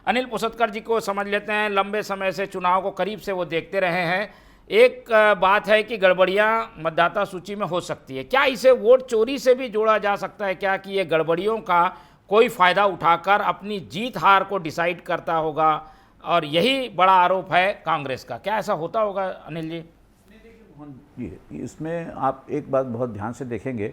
अनिल पोसतकर जी को समझ लेते हैं, लंबे समय से चुनाव को करीब से वो देखते रहे हैं। एक बात है कि गड़बड़ियां मतदाता सूची में हो सकती है, क्या इसे वोट चोरी से भी जोड़ा जा सकता है क्या, कि ये गड़बड़ियों का कोई फ़ायदा उठाकर अपनी जीत हार को डिसाइड करता होगा, और यही बड़ा आरोप है कांग्रेस का। क्या ऐसा होता होगा अनिल जी? जी, इसमें आप एक बात बहुत ध्यान से देखेंगे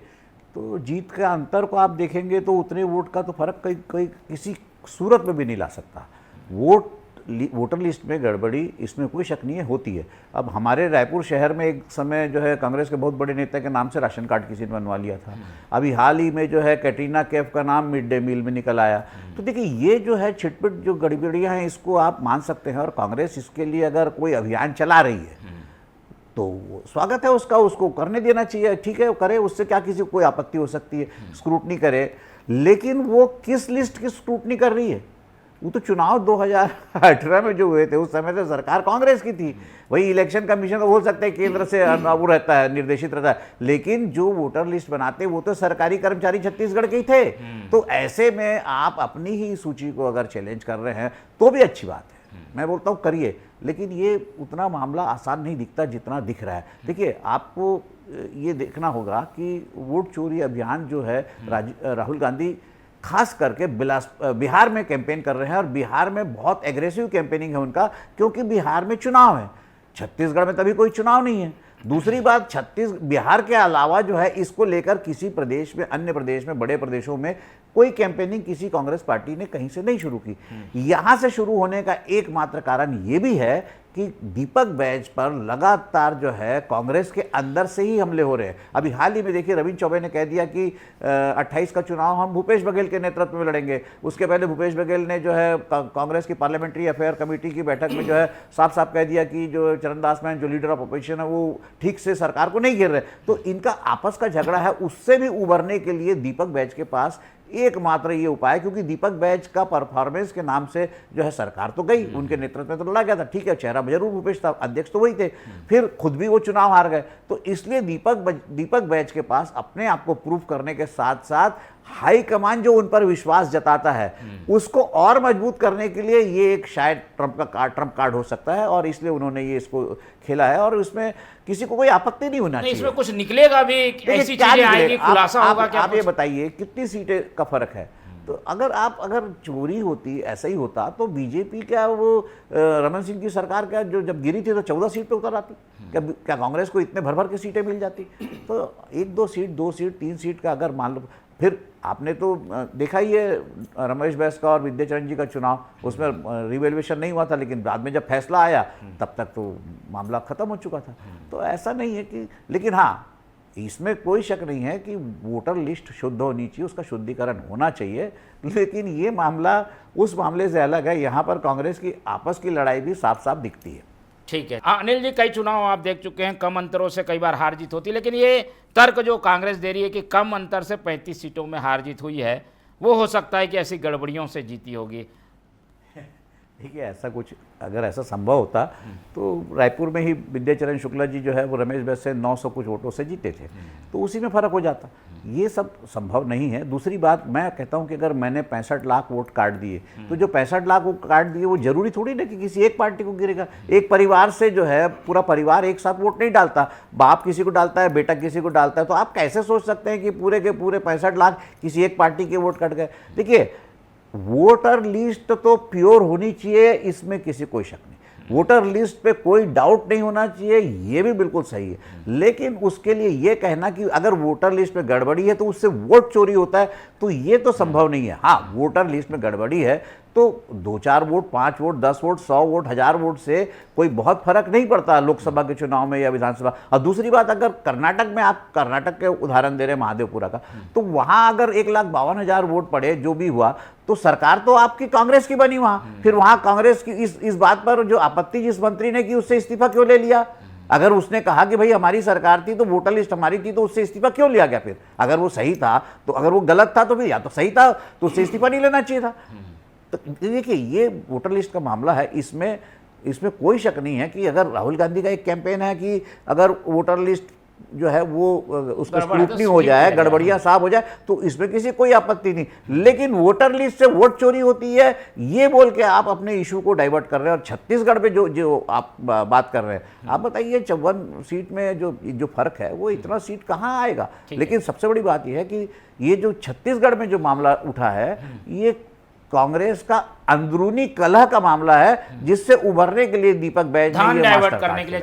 तो जीत का अंतर को आप देखेंगे तो उतने वोट का तो फर्क कोई किसी सूरत में भी नहीं ला सकता। वोटर लिस्ट में गड़बड़ी, इसमें कोई शक नहीं है, होती है। अब हमारे रायपुर शहर में एक समय जो है कांग्रेस के बहुत बड़े नेता के नाम से राशन कार्ड किसी ने बनवा लिया था। अभी हाल ही में जो है कैटरीना कैफ का नाम मिड डे मील में निकल आया। तो देखिए, ये जो है छिटपिट जो गड़बड़ियाँ हैं, इसको आप मान सकते हैं, और कांग्रेस इसके लिए अगर कोई अभियान चला रही है तो स्वागत है उसका, उसको करने देना चाहिए। ठीक है, वो करे, उससे क्या किसी को कोई आपत्ति हो सकती है, स्क्रूटनी करे। लेकिन वो किस लिस्ट की स्क्रूटनी कर रही है? वो तो चुनाव 2018 में जो हुए थे उस समय तो सरकार कांग्रेस की थी। वही इलेक्शन कमीशन को बोल सकते हैं केंद्र से वो रहता है, निर्देशित रहता है, लेकिन जो वोटर लिस्ट बनाते वो तो सरकारी कर्मचारी छत्तीसगढ़ के ही थे। तो ऐसे में आप अपनी ही सूची को अगर चैलेंज कर रहे हैं तो भी अच्छी बात है, मैं बोलता हूँ करिए, लेकिन ये उतना मामला आसान नहीं दिखता जितना दिख रहा है। देखिए, आपको ये देखना होगा कि वोट चोरी अभियान जो है राहुल गांधी खास करके बिहार में कैंपेन कर रहे हैं, और बिहार में बहुत एग्रेसिव कैंपेनिंग है उनका, क्योंकि बिहार में चुनाव है। छत्तीसगढ़ में तभी कोई चुनाव नहीं है। दूसरी बात, बिहार के अलावा जो है इसको लेकर किसी प्रदेश में, अन्य प्रदेश में, बड़े प्रदेशों में कोई कैंपेनिंग किसी कांग्रेस पार्टी ने कहीं से नहीं शुरू की। यहां से शुरू होने का एकमात्र कारण ये भी है कि दीपक बैज पर लगातार जो है कांग्रेस के अंदर से ही हमले हो रहे हैं। अभी हाल ही में देखिए, रविंद्र चौबे ने कह दिया कि 28 का चुनाव हम भूपेश बघेल के नेतृत्व में लड़ेंगे। उसके पहले भूपेश बघेल ने जो है कांग्रेस की पार्लियामेंट्री अफेयर कमेटी की बैठक में जो है साफ साफ कह दिया कि जो चरणदास मैन जो लीडर ऑफ अपोजिशन है वो ठीक से सरकार को नहीं घेर रहे। तो इनका आपस का झगड़ा है, उससे भी उबरने के लिए दीपक बैज के पास एकमात्र ये उपाय, क्योंकि दीपक बैज का परफॉर्मेंस के नाम से जो है सरकार तो गई, उनके नेतृत्व में तो लड़ा गया था, ठीक है, चेहरा जरूर भूपेश था, अध्यक्ष तो वही थे, फिर खुद भी वो चुनाव हार गए। तो इसलिए दीपक बैज के पास अपने आप को प्रूफ करने के साथ साथ हाईकमान जो उन पर विश्वास जताता है उसको और मजबूत करने के लिए ये एक शायद ट्रम्प कार्ड हो सकता है, और इसलिए उन्होंने ये इसको खेला है, और इसमें किसी को कोई आपत्ति नहीं होना चाहिए। इसमें कुछ निकलेगा भी, ऐसी चीजें आएगी, खुलासा होगा क्या? आप ये बताइए कितनी सीटें का फर्क है? तो अगर चोरी होती, ऐसा ही होता, तो बीजेपी क्या वो रमन सिंह की सरकार क्या जो जब गिरी थी तो 14 सीट पे उतर आती? क्या कांग्रेस को इतने भर भर की सीटें मिल जाती? तो 1-2 सीट, 2 सीट, 3 सीट का अगर मान लो, फिर आपने तो देखा ही है रमेश बैस का और विद्याचरण जी का चुनाव, उसमें रिवेल्युएशन नहीं हुआ था, लेकिन बाद में जब फैसला आया तब तक तो मामला खत्म हो चुका था। तो ऐसा नहीं है कि, लेकिन हाँ, इसमें कोई शक नहीं है कि वोटर लिस्ट शुद्ध होनी चाहिए, उसका शुद्धिकरण होना चाहिए, लेकिन ये मामला उस मामले से अलग है। यहाँ पर कांग्रेस की आपस की लड़ाई भी साफ साफ दिखती है। ठीक है अनिल जी, कई चुनाव आप देख चुके हैं, कम अंतरों से कई बार हार जीत होती है, लेकिन ये तर्क जो कांग्रेस दे रही है कि कम अंतर से 35 सीटों में हार जीत हुई है, वो हो सकता है कि ऐसी गड़बड़ियों से जीती होगी। देखिए, ऐसा कुछ अगर ऐसा संभव होता तो रायपुर में ही विद्याचरण शुक्ला जी जो है वो रमेश बैस से 900 कुछ वोटों से जीते थे, तो उसी में फ़र्क हो जाता। ये सब संभव नहीं है। दूसरी बात, मैं कहता हूं कि अगर मैंने 65 लाख वोट काट दिए तो जो 65 लाख वोट काट दिए वो जरूरी थोड़ी ना कि किसी एक पार्टी को गिरेगा। एक परिवार से जो है पूरा परिवार एक साथ वोट नहीं डालता, बाप किसी को डालता है, बेटा किसी को डालता है। तो आप कैसे सोच सकते हैं कि पूरे के पूरे 65 लाख किसी एक पार्टी के वोट कट गए? देखिए, वोटर लिस्ट तो प्योर होनी चाहिए, इसमें किसी कोई शक नहीं। वोटर लिस्ट पे कोई डाउट नहीं होना चाहिए, ये भी बिल्कुल सही है। लेकिन उसके लिए ये कहना कि अगर वोटर लिस्ट में गड़बड़ी है तो उससे वोट चोरी होता है, तो ये तो संभव नहीं है। हाँ, वोटर लिस्ट में गड़बड़ी है तो 2-4 vote, 5 vote, 10 vote, 100 vote, 1000 vote से कोई बहुत फर्क नहीं पड़ता लोकसभा के चुनाव में या विधानसभा। और दूसरी बात, अगर कर्नाटक में, आप कर्नाटक के उदाहरण दे रहे हैं महादेवपुरा का, तो वहां अगर 1,52,000 वोट पड़े, जो भी हुआ, तो सरकार तो आपकी कांग्रेस की बनी वहां। फिर वहां कांग्रेस की इस बात पर जो आपत्ति जिस मंत्री ने की, उससे इस्तीफा क्यों ले लिया? अगर उसने कहा कि भाई हमारी सरकार थी तो वोटर लिस्ट हमारी थी, तो उससे इस्तीफा क्यों लिया गया? फिर अगर वो सही था तो, अगर वो गलत था तो फिर या तो सही था तो उससे इस्तीफा नहीं लेना चाहिए था। तो देखिए, ये वोटर लिस्ट का मामला है, इसमें कोई शक नहीं है कि अगर राहुल गांधी का एक कैंपेन है कि अगर वोटर लिस्ट जो है वो उसका गड़बड़ है तो स्क्रूटनी हो skip जाए, किया जाए। गड़बड़ियाँ साफ हो जाए, तो इसमें किसी कोई आपत्ति नहीं। लेकिन वोटर लिस्ट से वोट चोरी होती है ये बोल के आप अपने इशू को डाइवर्ट कर रहे हैं। और छत्तीसगढ़ में जो जो आप बात कर रहे हैं, आप बताइए 54 सीट में जो फर्क है वो इतना सीट कहाँ आएगा। लेकिन सबसे बड़ी बात यह है कि ये जो छत्तीसगढ़ में जो मामला उठा है ये कांग्रेस का अंदरूनी कलह का मामला है, जिससे उभरने के लिए दीपक बैज ने ध्यान ये डाइवर्ट मास्टर करने काज के लिए